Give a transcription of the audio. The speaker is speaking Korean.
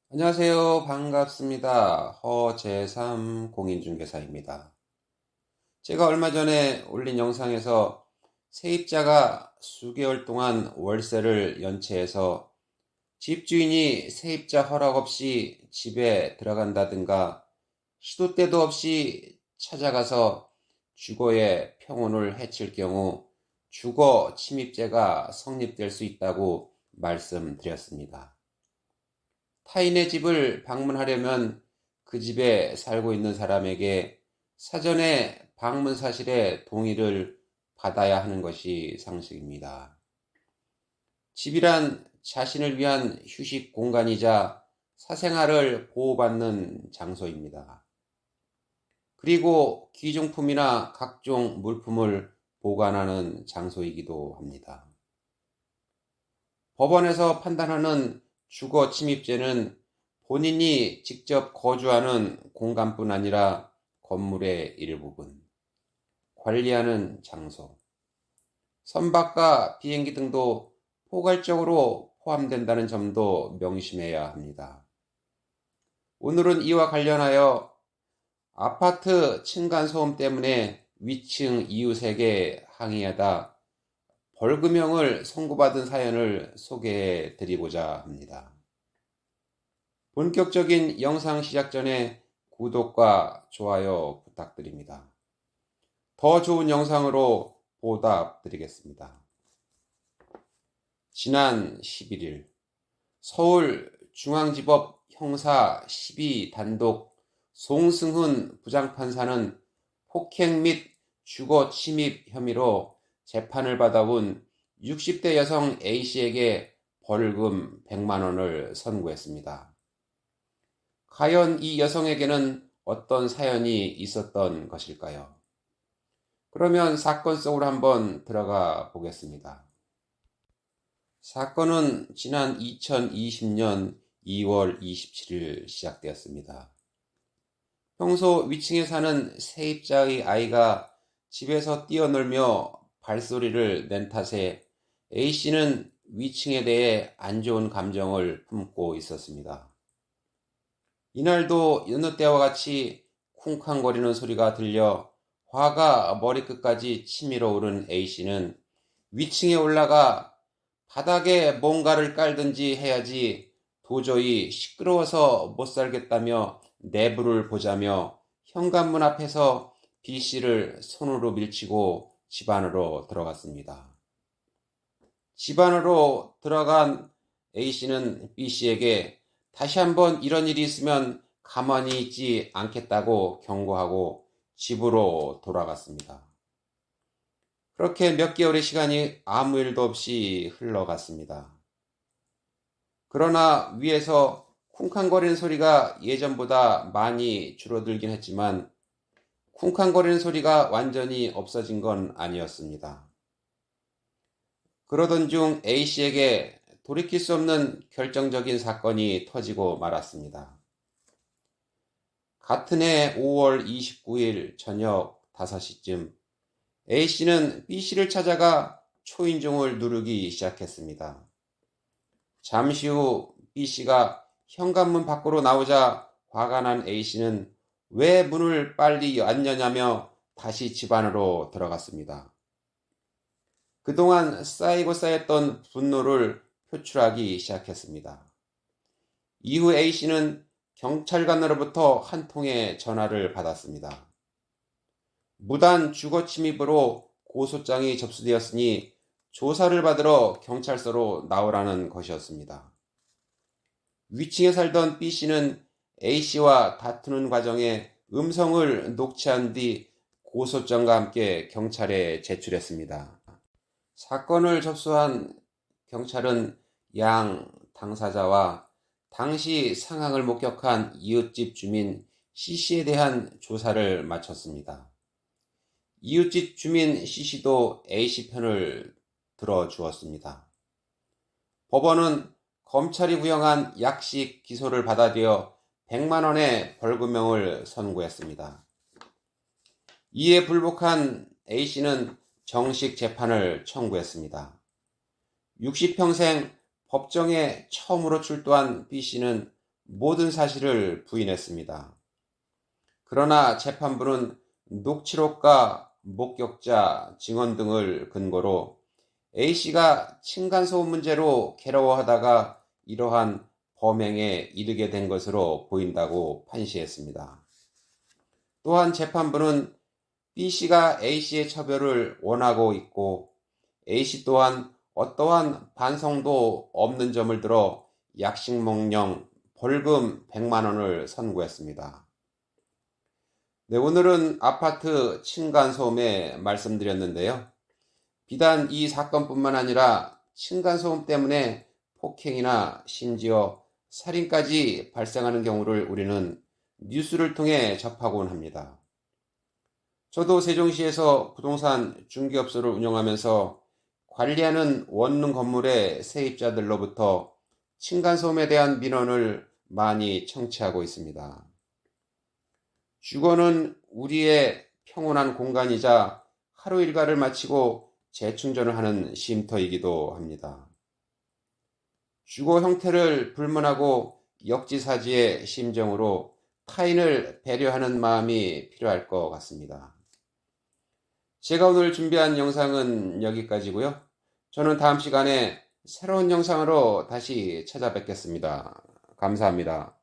안녕하세요. 반갑습니다. 허재삼 공인중개사입니다. 제가 얼마 전에 올린 영상에서 세입자가 수개월 동안 월세를 연체해서 집주인이 세입자 허락 없이 집에 들어간다든가 시도 때도 없이 찾아가서 주거의 평온을 해칠 경우 주거 침입죄가 성립될 수 있다고 말씀드렸습니다. 타인의 집을 방문하려면 그 집에 살고 있는 사람에게 사전에 방문 사실의 동의를 받아야 하는 것이 상식입니다. 집이란 자신을 위한 휴식 공간이자 사생활을 보호받는 장소입니다. 그리고 귀중품이나 각종 물품을 보관하는 장소이기도 합니다. 법원에서 판단하는 주거 침입죄는 본인이 직접 거주하는 공간뿐 아니라 건물의 일부분, 관리하는 장소, 선박과 비행기 등도 포괄적으로 포함된다는 점도 명심해야 합니다. 오늘은 이와 관련하여 아파트 층간소음 때문에 위층 이웃에게 항의하다 벌금형을 선고받은 사연을 소개해 드리고자 합니다. 본격적인 영상 시작 전에 구독과 좋아요 부탁드립니다. 더 좋은 영상으로 보답 드리겠습니다. 지난 11일 서울중앙지법 형사 12 단독 송승훈 부장판사는 폭행 및 주거 침입 혐의로 재판을 받아온 60대 여성 A씨에게 벌금 100만 원을 선고했습니다. 과연 이 여성에게는 어떤 사연이 있었던 것일까요? 그러면 사건 속으로 한번 들어가 보겠습니다. 사건은 지난 2020년 2월 27일 시작되었습니다. 평소 위층에 사는 세입자의 아이가 집에서 뛰어놀며 발소리를 낸 탓에 A씨는 위층에 대해 안 좋은 감정을 품고 있었습니다. 이날도 여느 때와 같이 쿵쾅거리는 소리가 들려 화가 머리끝까지 치밀어 오른 A씨는 위층에 올라가 바닥에 뭔가를 깔든지 해야지 도저히 시끄러워서 못 살겠다며 내부를 보자며 현관문 앞에서 B씨를 손으로 밀치고 집 안으로 들어갔습니다. 집 안으로 들어간 A씨는 B씨에게 다시 한번 이런 일이 있으면 가만히 있지 않겠다고 경고하고 집으로 돌아갔습니다. 그렇게 몇 개월의 시간이 아무 일도 없이 흘러갔습니다. 그러나 위에서 쿵쾅거리는 소리가 예전보다 많이 줄어들긴 했지만 쿵쾅거리는 소리가 완전히 없어진 건 아니었습니다. 그러던 중 A씨에게 돌이킬 수 없는 결정적인 사건이 터지고 말았습니다. 같은 해 5월 29일 저녁 5시쯤 A씨는 B씨를 찾아가 초인종을 누르기 시작했습니다. 잠시 후 B씨가 현관문 밖으로 나오자 화가 난 A씨는 왜 문을 빨리 안 여냐며 다시 집 안으로 들어갔습니다. 그동안 쌓이고 쌓였던 분노를 표출하기 시작했습니다. 이후 A씨는 경찰관으로부터 한 통의 전화를 받았습니다. 무단 주거 침입으로 고소장이 접수되었으니 조사를 받으러 경찰서로 나오라는 것이었습니다. 위층에 살던 B씨는 A씨와 다투는 과정에 음성을 녹취한 뒤 고소장과 함께 경찰에 제출했습니다. 사건을 접수한 경찰은 양 당사자와 당시 상황을 목격한 이웃집 주민 C씨에 대한 조사를 마쳤습니다. 이웃집 주민 C씨도 A씨 편을 들어주었습니다. 법원은 검찰이 구형한 약식 기소를 받아들여 100만 원의 벌금형을 선고했습니다. 이에 불복한 A씨는 정식 재판을 청구했습니다. 60평생 법정에 처음으로 출두한 B씨는 모든 사실을 부인했습니다. 그러나 재판부는 녹취록과 목격자, 증언 등을 근거로 A씨가 층간소음 문제로 괴로워하다가 이러한 범행에 이르게 된 것으로 보인다고 판시했습니다. 또한 재판부는 B씨가 A씨의 처벌을 원하고 있고 A씨 또한 어떠한 반성도 없는 점을 들어 약식명령 벌금 100만 원을 선고했습니다. 네, 오늘은 아파트 층간소음에 말씀드렸는데요. 비단 이 사건뿐만 아니라 층간소음 때문에 폭행이나 심지어 살인까지 발생하는 경우를 우리는 뉴스를 통해 접하곤 합니다. 저도 세종시에서 부동산 중개업소를 운영하면서 관리하는 원룸 건물의 세입자들로부터 층간소음에 대한 민원을 많이 청취하고 있습니다. 주거는 우리의 평온한 공간이자 하루 일과를 마치고 재충전을 하는 쉼터이기도 합니다. 주거 형태를 불문하고 역지사지의 심정으로 타인을 배려하는 마음이 필요할 것 같습니다. 제가 오늘 준비한 영상은 여기까지고요. 저는 다음 시간에 새로운 영상으로 다시 찾아뵙겠습니다. 감사합니다.